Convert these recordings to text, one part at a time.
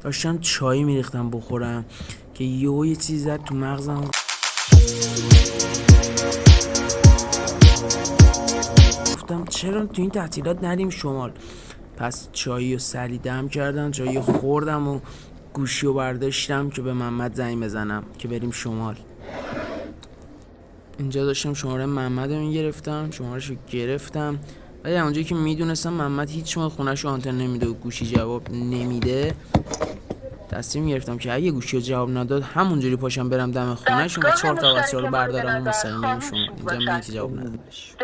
داشتم چای میریختم بخورم که یه چیز زد تو مغزم. گفتم چرا تو این تعطیلات نریم شمال. پس چایی رو سری دم کردم، چایی خوردم و گوشی رو برداشتم که به محمد زنگ بزنم که بریم شمال. اینجا داشتم شماره محمد رو میگرفتم، شمارهش رو گرفتم، ولی اونجایی که میدونستم محمد هیچ موقع خونش رو آنتن نمیده و گوشی جواب نمیده، تصمیم گرفتم که اگه گوشی رو جواب نداد همونجوری پاشم برم دم خونش و 4 تا بچه‌ها رو بردارم و مستقیم بریم شمال. اینجا میگه که جواب ندادش.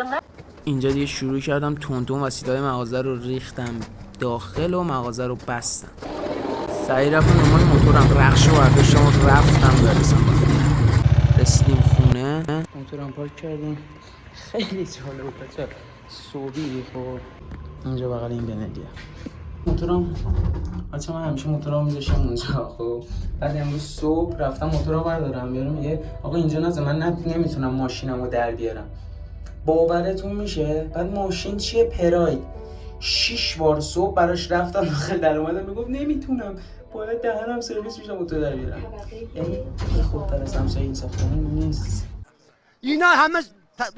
اینجا دیگه شروع کردم تون وسیله‌های مغازه رو ریختم داخل و مغازه رو بستم. سعی رفتم دنبال موتورم، رخش رو برداشتم و رفتم برسم به خونه. رسیدیم خونه، موتورم پارک کردیم. خیلی جالب بود بچه‌ها. صبحی خب اینجا بغل این بندیه موتورم، بچه من همیشه موتورم میذاشتم اونجا. خب بعد امروز صبح رفتم موتورم بردارم، یارو میگه آقا اینجا نذار، من نمیتونم ماشینمو در بیارم. باورتون میشه؟ بعد ماشین چیه؟ پراید. 6 بار صبح براش رفتم داخل در اومدم، میگفت نمیتونم، باید دهنم سرویس میشه موتور در بیارم. یعنی خوبتر از همسایه این ساختمون نیست. اینا همه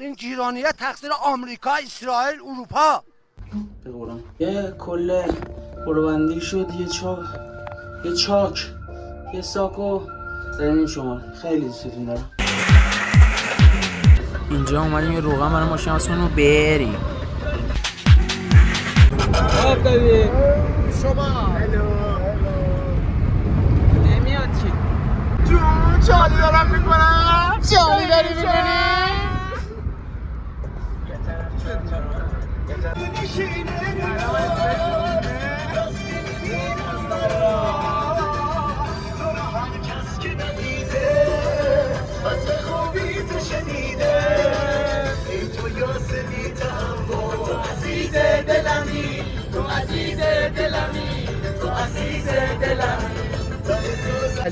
این گیرانیه تقصیر آمریکا، اسرائیل، اروپا. بقولم یه کل بربندی شد، یه چاک، یه ساکو زمین شمال. خیلی دوستتون دارم. اینجا اومدیم یه روغن برای ماشین رو بریم. افتادیم شما نمیاد چی؟ جون چالی دارم میکنم. چالی داری میکنی؟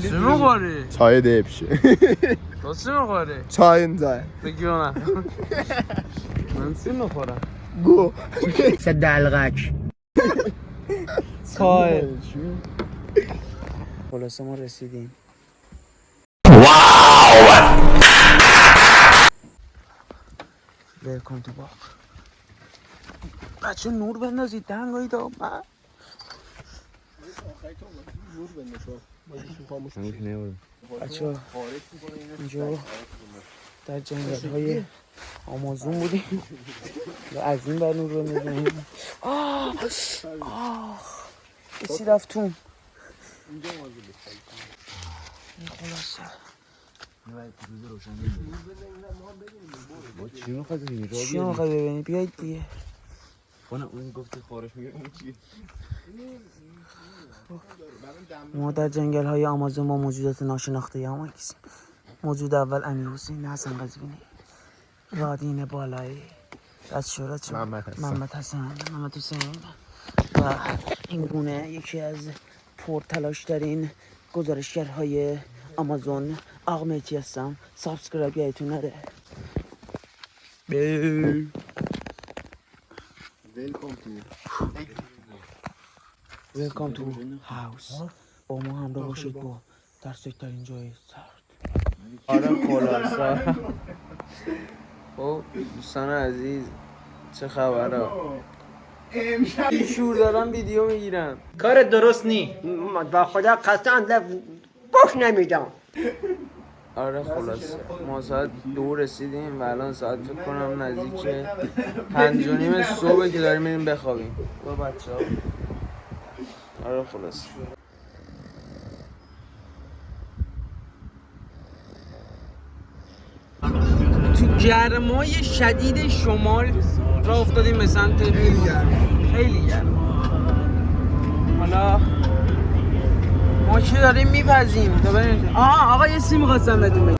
چی میخوری؟ چای دبشه تو چی میخوری؟ چای انزای بگی من من چی میخورم؟ گو چه دلغک چای. خلاصه ما رسیدیم. Welcome to باغ. بچه نور بندازید، دنگایی دا من بچه اینجا در جنگل های آمازون بودیم و از این بر نور رو میدونیم. کسی رفتون خلاصه چی میخواد ببینی؟ بیایید دیگه. اون گفته خارش میگه اون چی؟ ما در جنگل های آمازون با موجودات ناشناخته هماکیزیم. موجود اول امیرحسین حسن قزوینی، رادین بالایی، دستشورت محمد حسین و این گونه یکی از پرتلاش‌ترین گزارشگرهای آمازون آقا مهدی هستم. سابسکرایب یادتون نره. Welcome to house. با ما همراه باشید با ترسناک‌ترین جای سرد. آره خلاصه خب دوستان عزیز چه خبره؟ این شور دارم ویدیو میگیرم. کار درست نی. با خدا قسم گوش نمیدم. آره خلاصه ما ساعت 2 رسیدیم و الان ساعت فکر کنم نزدیک 5:30 صبح که داریم میریم بخوابیم با بچه ها. آره خلاصه تو گرمای شدید شمال راه افتادیم به سمت خیلی گرم. حالا ما که داریم میپزیم تا بریم. آقا یه سی میخواستم بهتون بگم.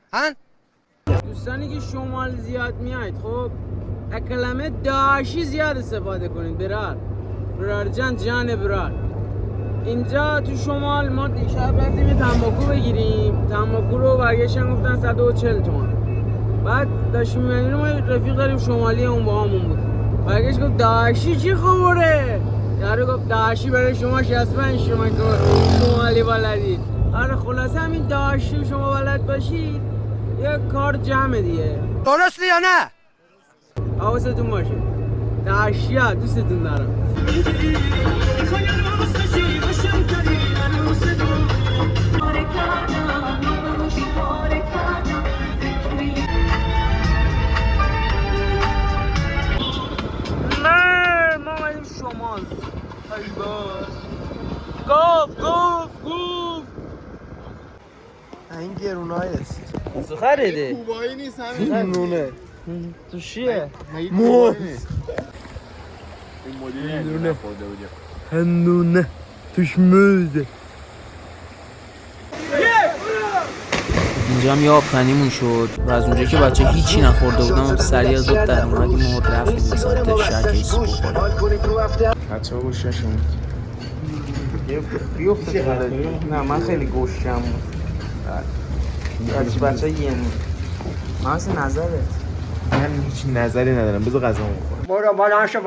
دوستانی که شمال زیاد میاید خب کلمه داعشی زیاد استفاده کنید. برار جان برار. اینجا تو شمال ما دیشب رفتیم یه تنباکو بگیریم. تنباکو رو برگشتن گفتن 140 تومن. بعد داشتیم می‌بینیم ما رفیق داریم شمالی اون با همون بود. برگشت گفت داعشی چی خبره؟ یارو گفت داعشی برای شما 65 تومن شمالی بلدی. آره خلاصه همین داشتی شما بلد باشید یه کار جمعه دیگه. درسته یا نه؟ حواستون باشه. داشتی ها دوستتون دارم. نه ما اومدیم شمال. ای باز گوف این گرونای است. تو خریده کوبایی نیست همین نونه تو چیه؟ موز این مدیره نونه خورده بودیم هنونه توش موزه. اینجا هم یه آبتنیمون شد و از اونجایی که بچه هیچی نخورده بودم سریع از آب در اومدیم و رفتیم به سمت شرکیسی بخوریم. بچه ها گوششون بیفته نه من خیلی گوشتم بچه یه من اصلا نظرت من هیچ نظری ندارم بذار غذا بخورم برو بلند شو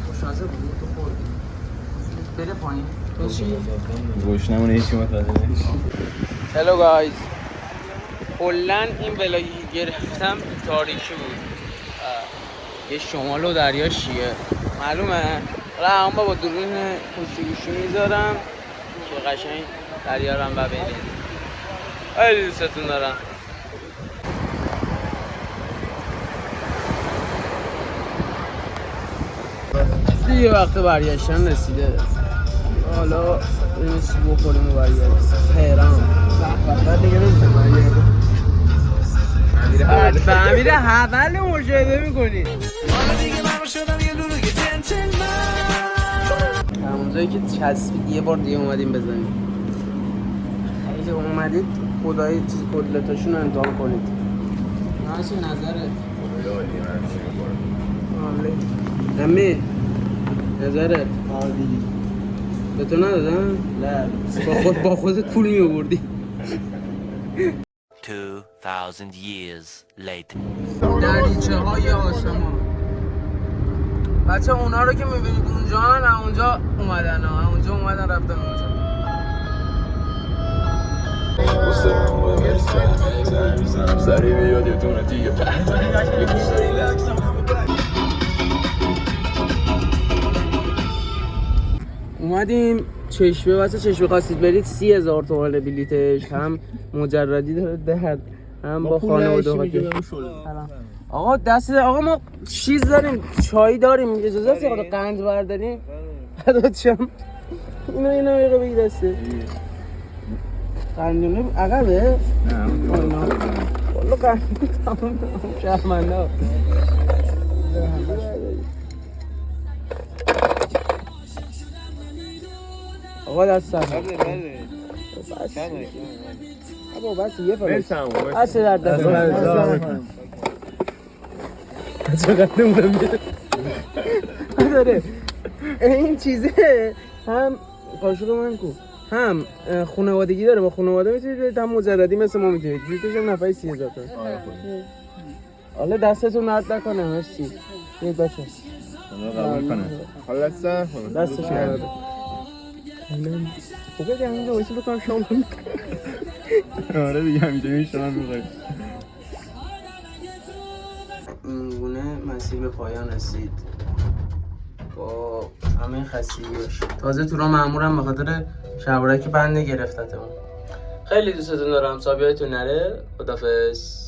خوشمزه بود تو خوردی بده پایین تو چی؟ گوش نمونه هیچی متوجه نمیشه. هلو گایز کلن این ولاگی گرفتم تاریکی بود یه شمال و دریا شیه معلومه حالا هم با درون گوشی میذارم که قشنگ دریا رو هم ببینید. خیلی دوستتون دارم. دیگه وقت برگشتن رسیده. حالا بریم سی بخوریم و برگردیم تهران. بعد دیگه نمیشه به امیر حول مشاهده میکنید همونجایی که چسبید یه بار دیگه اومدیم بزنیم. خیلی اومدید خدایی چیز کدلتاشون رو امتحان کنید. ناسی نظرت امی نظرت عادی به تو ندادن؟ نه با خودت پول می آوردی 2000 years later. دریچه های آسمان بچه اونا رو که میبینید اونجا هم اونجا اومدن اونجا اومدن رفتن اونجا. اومدیم چشمه واسه چشمه خواستید برید 30,000 تومن بلیتش هم مجردی داره ده هم با خانواده آقا دست آقا ما چیز داریم چای داریم اجازه هست آقا قند برداریم بداتشم اینا یه بگی دسته قندونه عقبه؟ نه والا قندونه تمام شهرمنده ها آقا دست سر بابا بس یه فرق بس در دست چقدر نمونم میده داره این چیزه هم قاشق من کو هم خانوادگی داره با خانواده میتونید برید هم مجردی مثل ما میتونید بیتش هم نفعی 30,000 تومن. حالا دستتون نرد نکنه مرسی برید بچه قبول کنم حالا دستش نرد خوبه دیگه همینجا وایسی بکنم شما آره دیگه همینجا این شما میخواید اینگونه مسیر به پایان رسید با همه خستگیاش. تازه تو را مامورم به خاطر شلوارک بند گرفتتمون. خیلی دوستتون دارم. سابیایتون نره. خدافظ.